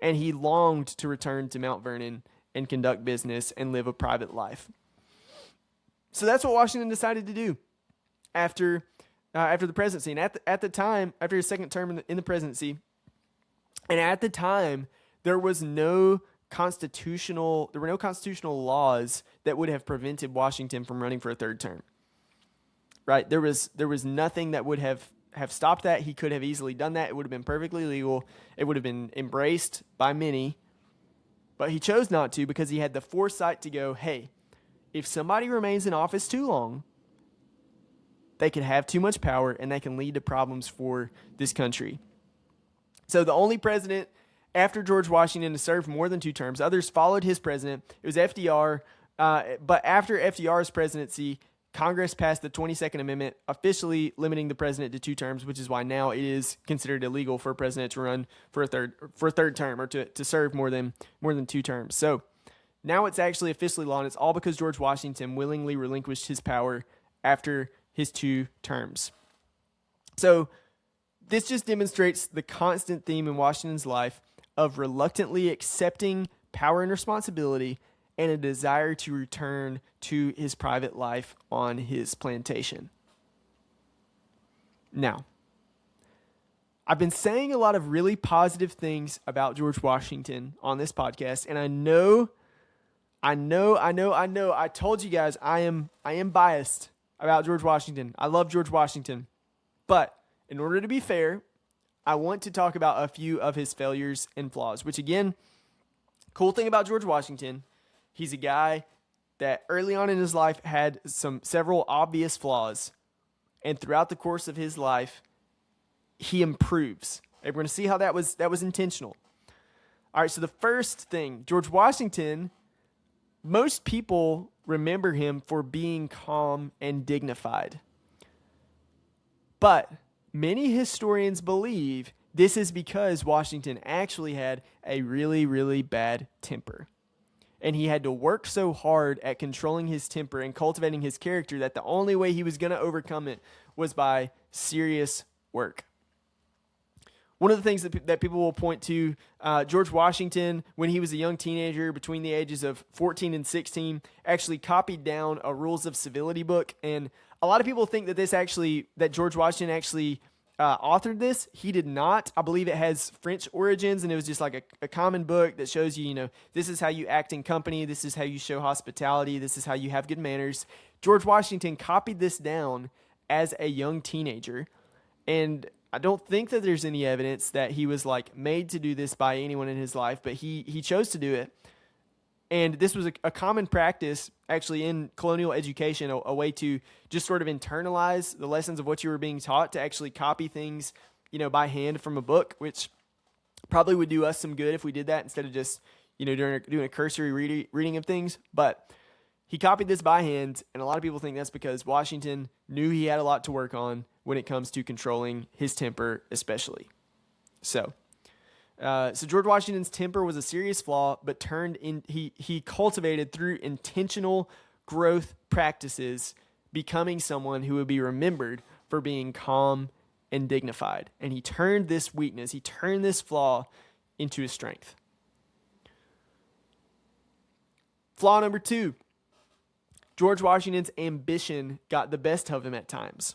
And he longed to return to Mount Vernon and conduct business and live a private life. So that's what Washington decided to do after the presidency. And at the time, after his second term in the presidency, and at the time, there were no constitutional laws that would have prevented Washington from running for a third term. Right? There was nothing that would have stopped that. He could have easily done that. It would have been perfectly legal. It would have been embraced by many. But he chose not to because he had the foresight to go, hey, if somebody remains in office too long, they can have too much power and they can lead to problems for this country. So the only president after George Washington to serve more than 2 terms, others followed his president. It was FDR. But after FDR's presidency, Congress passed the 22nd Amendment, officially limiting the president to 2 terms, which is why now it is considered illegal for a president to run for a third term or to serve more than 2 terms. So now it's actually officially law, and it's all because George Washington willingly relinquished his power after his 2 terms. So this just demonstrates the constant theme in Washington's life of reluctantly accepting power and responsibility and a desire to return to his private life on his plantation. Now, I've been saying a lot of really positive things about George Washington on this podcast, and I told you guys I am biased about George Washington. I love George Washington. But in order to be fair, I want to talk about a few of his failures and flaws, which again, cool thing about George Washington, he's a guy that early on in his life had several obvious flaws, and throughout the course of his life, he improves. And we're going to see how that was intentional. All right, so the first thing, George Washington, most people remember him for being calm and dignified. But many historians believe this is because Washington actually had a really, really bad temper. And he had to work so hard at controlling his temper and cultivating his character that the only way he was going to overcome it was by serious work. One of the things that people will point to, George Washington, when he was a young teenager between the ages of 14 and 16, actually copied down a Rules of Civility book. And a lot of people think that George Washington actually authored this. He did not. I believe it has French origins, and it was just like a common book that shows you, this is how you act in company. This is how you show hospitality. This is how you have good manners. George Washington copied this down as a young teenager, and I don't think that there's any evidence that he was made to do this by anyone in his life, but he chose to do it. And this was a common practice actually in colonial education, a way to just sort of internalize the lessons of what you were being taught, to actually copy things, by hand from a book, which probably would do us some good if we did that instead of just, doing a cursory reading of things. But he copied this by hand, and a lot of people think that's because Washington knew he had a lot to work on when it comes to controlling his temper especially. So George Washington's temper was a serious flaw, but he cultivated through intentional growth practices, becoming someone who would be remembered for being calm and dignified. And he turned this flaw into a strength. Flaw number 2, George Washington's ambition got the best of him at times.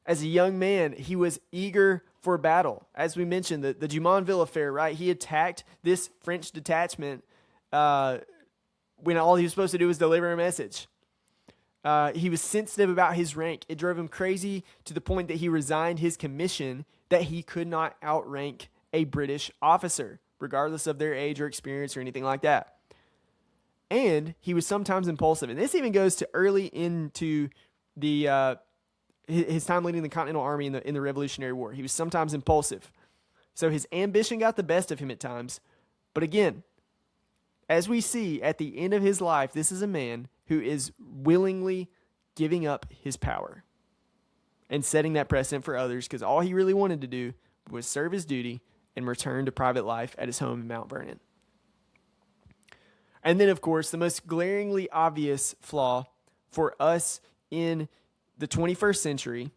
As a young man, he was eager for battle. As we mentioned, the Jumonville affair, right? He attacked this French detachment when all he was supposed to do was deliver a message. He was sensitive about his rank. It drove him crazy to the point that he resigned his commission, that he could not outrank a British officer, regardless of their age or experience or anything like that. And he was sometimes impulsive. And this even goes to early into his time leading the Continental Army in the Revolutionary War. He was sometimes impulsive. So his ambition got the best of him at times. But again, as we see at the end of his life, this is a man who is willingly giving up his power and setting that precedent for others, because all he really wanted to do was serve his duty and return to private life at his home in Mount Vernon. And then, of course, the most glaringly obvious flaw for us in the 21st century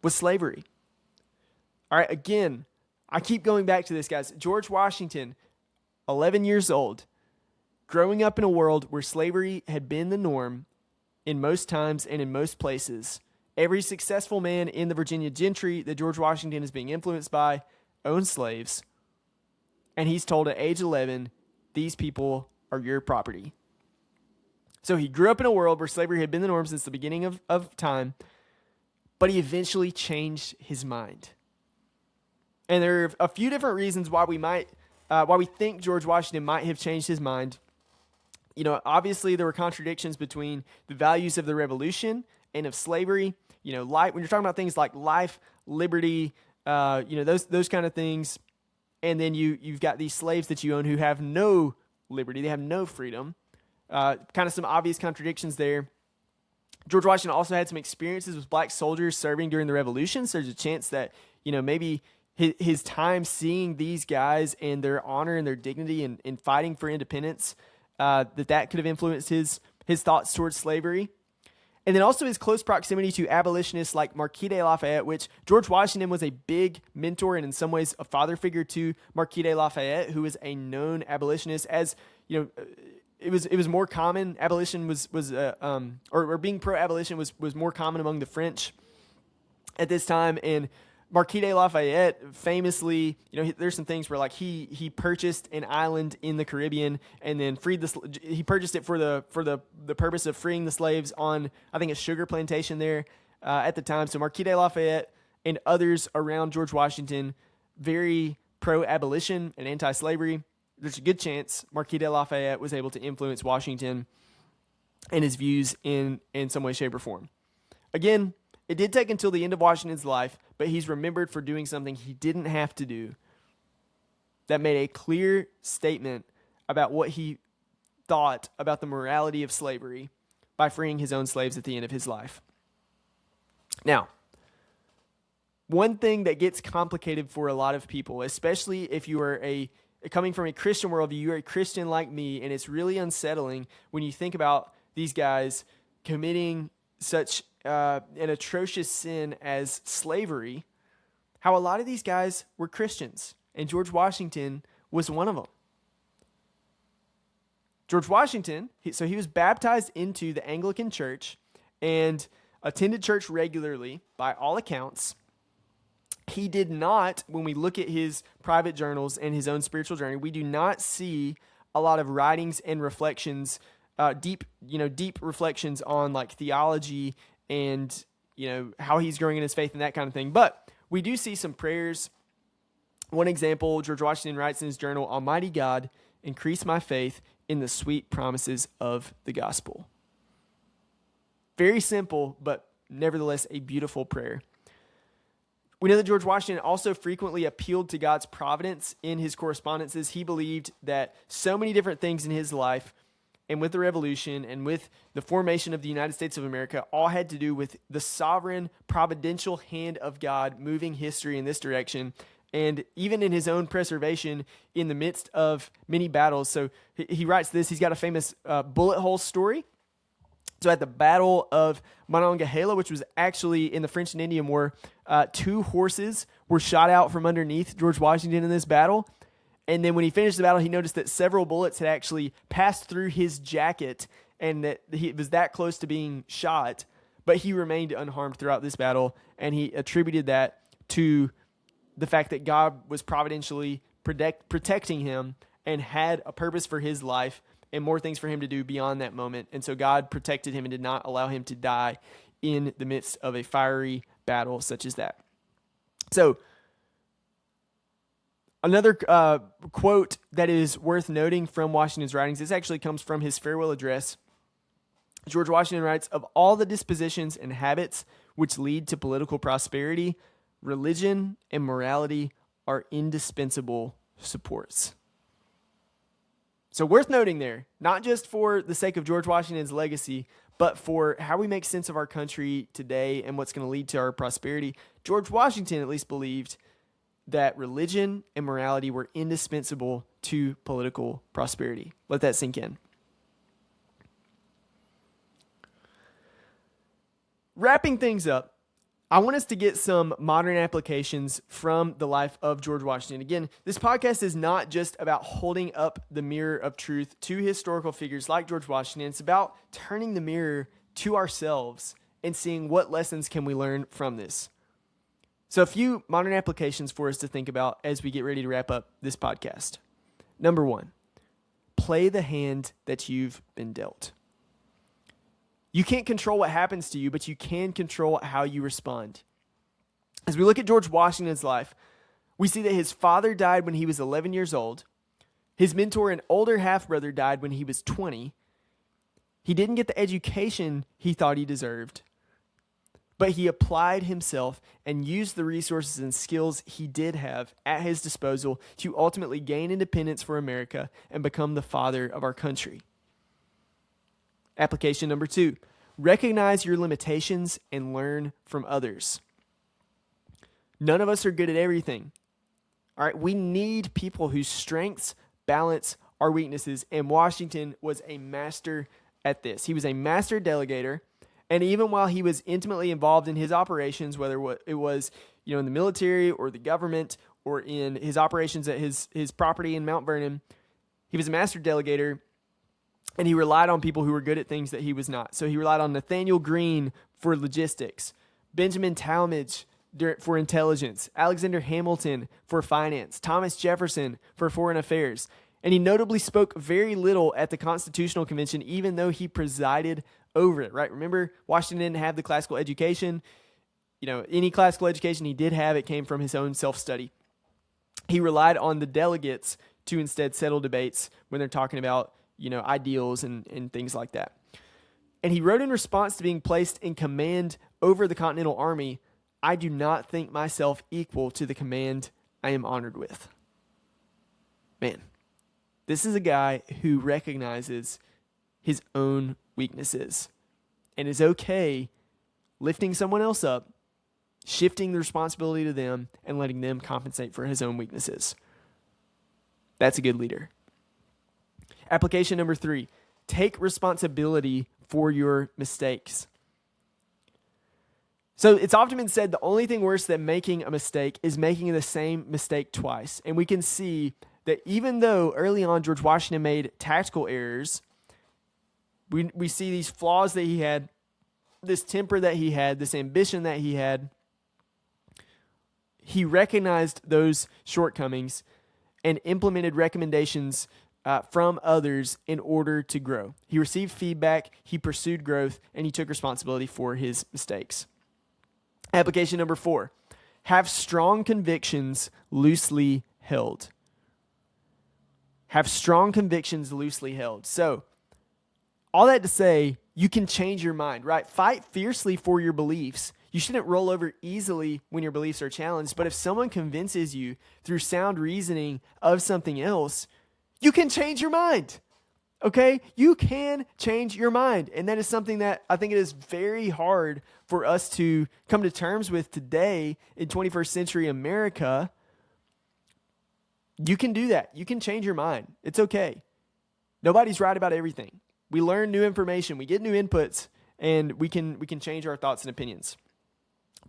was slavery. All right, again, I keep going back to this, guys. George Washington, 11 years old, growing up in a world where slavery had been the norm in most times and in most places. Every successful man in the Virginia gentry that George Washington is being influenced by owned slaves. And he's told at age 11, these people are your property. So he grew up in a world where slavery had been the norm since the beginning of time, but he eventually changed his mind. And there are a few different reasons why we think George Washington might have changed his mind. Obviously there were contradictions between the values of the Revolution and of slavery. When you're talking about things like life, liberty, those kind of things, and then you've got these slaves that you own who have no liberty, they have no freedom. Kind of some obvious contradictions there. George Washington also had some experiences with black soldiers serving during the Revolution, so there's a chance that, maybe his time seeing these guys and their honor and their dignity in fighting for independence, that could have influenced his thoughts towards slavery. And then also his close proximity to abolitionists like Marquis de Lafayette, which George Washington was a big mentor and in some ways a father figure to Marquis de Lafayette, who was a known abolitionist. As it was more common. Abolition or being pro-abolition was more common among the French at this time. And Marquis de Lafayette famously, there's some things where like he purchased an island in the Caribbean and then he purchased it for the purpose of freeing the slaves on, I think, a sugar plantation there at the time. So Marquis de Lafayette and others around George Washington, very pro-abolition and anti-slavery. There's a good chance Marquis de Lafayette was able to influence Washington and his views in some way, shape, or form. Again, it did take until the end of Washington's life, but he's remembered for doing something he didn't have to do that made a clear statement about what he thought about the morality of slavery by freeing his own slaves at the end of his life. Now, one thing that gets complicated for a lot of people, especially if you are coming from a Christian worldview, you're a Christian like me, and it's really unsettling when you think about these guys committing such an atrocious sin as slavery, how a lot of these guys were Christians, and George Washington was one of them. George Washington, he was baptized into the Anglican Church and attended church regularly by all accounts. He did not, when we look at his private journals and his own spiritual journey, we do not see a lot of writings and reflections, deep reflections on like theology and, how he's growing in his faith and that kind of thing. But we do see some prayers. One example, George Washington writes in his journal, "Almighty God, increase my faith in the sweet promises of the gospel." Very simple, but nevertheless a beautiful prayer. We know that George Washington also frequently appealed to God's providence in his correspondences. He believed that so many different things in his life and with the Revolution and with the formation of the United States of America all had to do with the sovereign, providential hand of God moving history in this direction, and even in his own preservation in the midst of many battles. So he writes this. He's got a famous bullet hole story. So at the Battle of Monongahela, which was actually in the French and Indian War, 2 horses were shot out from underneath George Washington in this battle. And then when he finished the battle, he noticed that several bullets had actually passed through his jacket and that he was that close to being shot. But he remained unharmed throughout this battle, and he attributed that to the fact that God was providentially protecting him and had a purpose for his life and more things for him to do beyond that moment. And so God protected him and did not allow him to die in the midst of a fiery battle such as that. So another quote that is worth noting from Washington's writings, this actually comes from his farewell address. George Washington writes, "Of all the dispositions and habits which lead to political prosperity, religion and morality are indispensable supports." So worth noting there, not just for the sake of George Washington's legacy, but for how we make sense of our country today and what's going to lead to our prosperity. George Washington at least believed that religion and morality were indispensable to political prosperity. Let that sink in. Wrapping things up, I want us to get some modern applications from the life of George Washington. Again, this podcast is not just about holding up the mirror of truth to historical figures like George Washington. It's about turning the mirror to ourselves and seeing what lessons can we learn from this. So a few modern applications for us to think about as we get ready to wrap up this podcast. Number 1, play the hand that you've been dealt. You can't control what happens to you, but you can control how you respond. As we look at George Washington's life, we see that his father died when he was 11 years old. His mentor and older half-brother died when he was 20. He didn't get the education he thought he deserved, but he applied himself and used the resources and skills he did have at his disposal to ultimately gain independence for America and become the father of our country. Application number 2, Recognize your limitations and learn from others. None of us are good at everything. All right, we need people whose strengths balance our weaknesses, and Washington was a master at this. He was a master delegator, and even while he was intimately involved in his operations, whether it was in the military or the government or in his operations at his property in Mount Vernon, he was a master delegator, and he relied on people who were good at things that he was not. So he relied on Nathaniel Greene for logistics, Benjamin Talmadge for intelligence, Alexander Hamilton for finance, Thomas Jefferson for foreign affairs. And he notably spoke very little at the Constitutional Convention, even though he presided over it, right? Remember, Washington didn't have the classical education. Any classical education he did have, it came from his own self-study. He relied on the delegates to instead settle debates when they're talking about, ideals and things like that. And he wrote in response to being placed in command over the Continental Army, "I do not think myself equal to the command I am honored with." Man, this is a guy who recognizes his own weaknesses and is okay lifting someone else up, shifting the responsibility to them, and letting them compensate for his own weaknesses. That's a good leader. Application number 3, take responsibility for your mistakes. So it's often been said the only thing worse than making a mistake is making the same mistake twice. And we can see that even though early on George Washington made tactical errors, we see these flaws that he had, this temper that he had, this ambition that he had. He recognized those shortcomings and implemented recommendations from others in order to grow. He received feedback, he pursued growth, and he took responsibility for his mistakes. Application number 4, have strong convictions loosely held. Have strong convictions loosely held. So, all that to say, you can change your mind, right? Fight fiercely for your beliefs. You shouldn't roll over easily when your beliefs are challenged, but if someone convinces you through sound reasoning of something else, you can change your mind, okay? You can change your mind, and that is something that I think it is very hard for us to come to terms with today in 21st century America. You can do that. You can change your mind. It's okay. Nobody's right about everything. We learn new information, we get new inputs, and we can change our thoughts and opinions.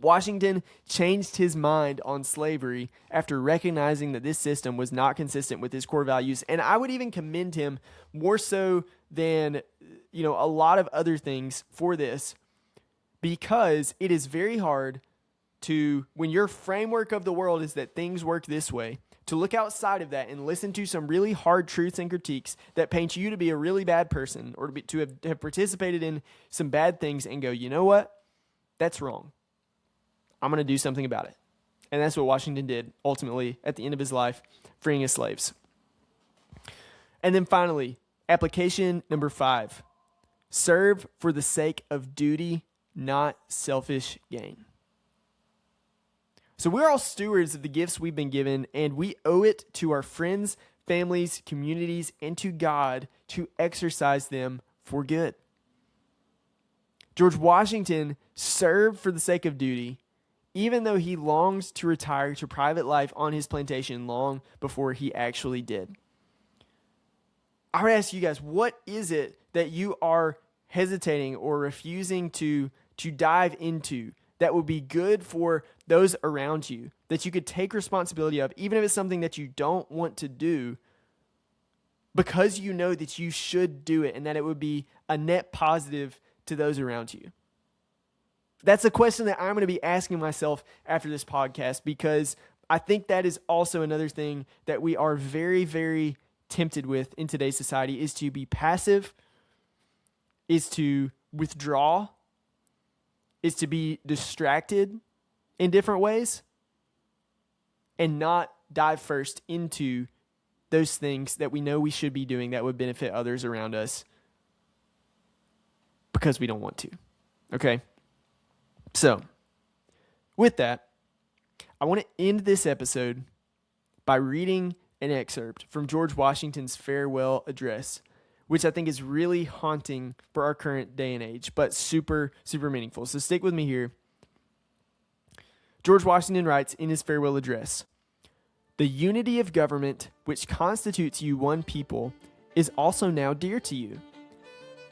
Washington changed his mind on slavery after recognizing that this system was not consistent with his core values. And I would even commend him more so than, a lot of other things for this, because it is very hard to, when your framework of the world is that things work this way, to look outside of that and listen to some really hard truths and critiques that paint you to be a really bad person or to have participated in some bad things and go, you know what? That's wrong. I'm going to do something about it. And that's what Washington did ultimately at the end of his life, freeing his slaves. And then finally, application number 5, serve for the sake of duty, not selfish gain. So we're all stewards of the gifts we've been given, and we owe it to our friends, families, communities, and to God to exercise them for good. George Washington served for the sake of duty, even though he longed to retire to private life on his plantation long before he actually did. I would ask you guys, what is it that you are hesitating or refusing to dive into that would be good for those around you, that you could take responsibility of, even if it's something that you don't want to do, because you know that you should do it and that it would be a net positive to those around you? That's a question that I'm going to be asking myself after this podcast, because I think that is also another thing that we are very, very tempted with in today's society, is to be passive, is to withdraw, is to be distracted in different ways, and not dive first into those things that we know we should be doing that would benefit others around us because we don't want to. Okay? So, with that, I want to end this episode by reading an excerpt from George Washington's farewell address, which I think is really haunting for our current day and age, but super, super meaningful. So stick with me here. George Washington writes in his farewell address, "The unity of government, which constitutes you one people, is also now dear to you.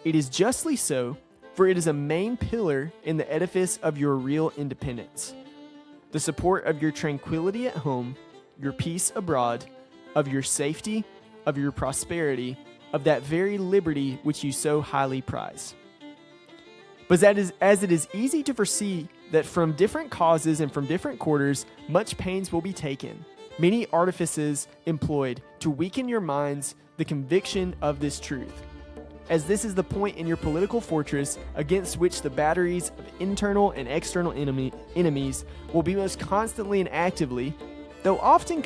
It is justly so, for it is a main pillar in the edifice of your real independence, the support of your tranquility at home, your peace abroad, of your safety, of your prosperity, of that very liberty which you so highly prize. But as it is easy to foresee that from different causes and from different quarters much pains will be taken, many artifices employed to weaken your minds the conviction of this truth, as this is the point in your political fortress against which the batteries of internal and external enemies will be most constantly and actively, though often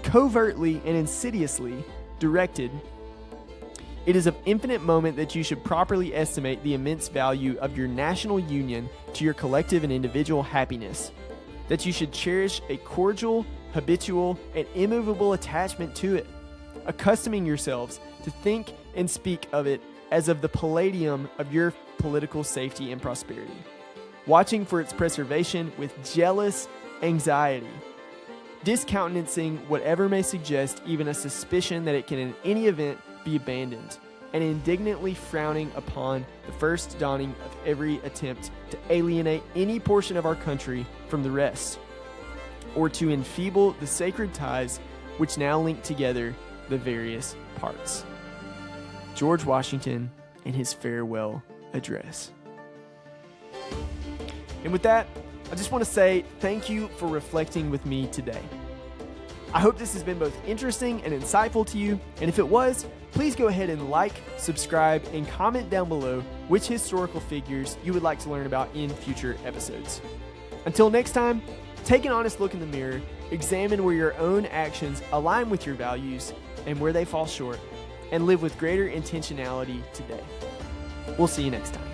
covertly and insidiously, directed. It is of infinite moment that you should properly estimate the immense value of your national union to your collective and individual happiness, that you should cherish a cordial, habitual, and immovable attachment to it, accustoming yourselves to think and speak of it as of the palladium of your political safety and prosperity, watching for its preservation with jealous anxiety, discountenancing whatever may suggest even a suspicion that it can in any event be abandoned, and indignantly frowning upon the first dawning of every attempt to alienate any portion of our country from the rest, or to enfeeble the sacred ties which now link together the various parts." George Washington in his farewell address. And with that, I just want to say thank you for reflecting with me today. I hope this has been both interesting and insightful to you, and if it was, please go ahead and like, subscribe, and comment down below which historical figures you would like to learn about in future episodes. Until next time, take an honest look in the mirror, examine where your own actions align with your values and where they fall short, and live with greater intentionality today. We'll see you next time.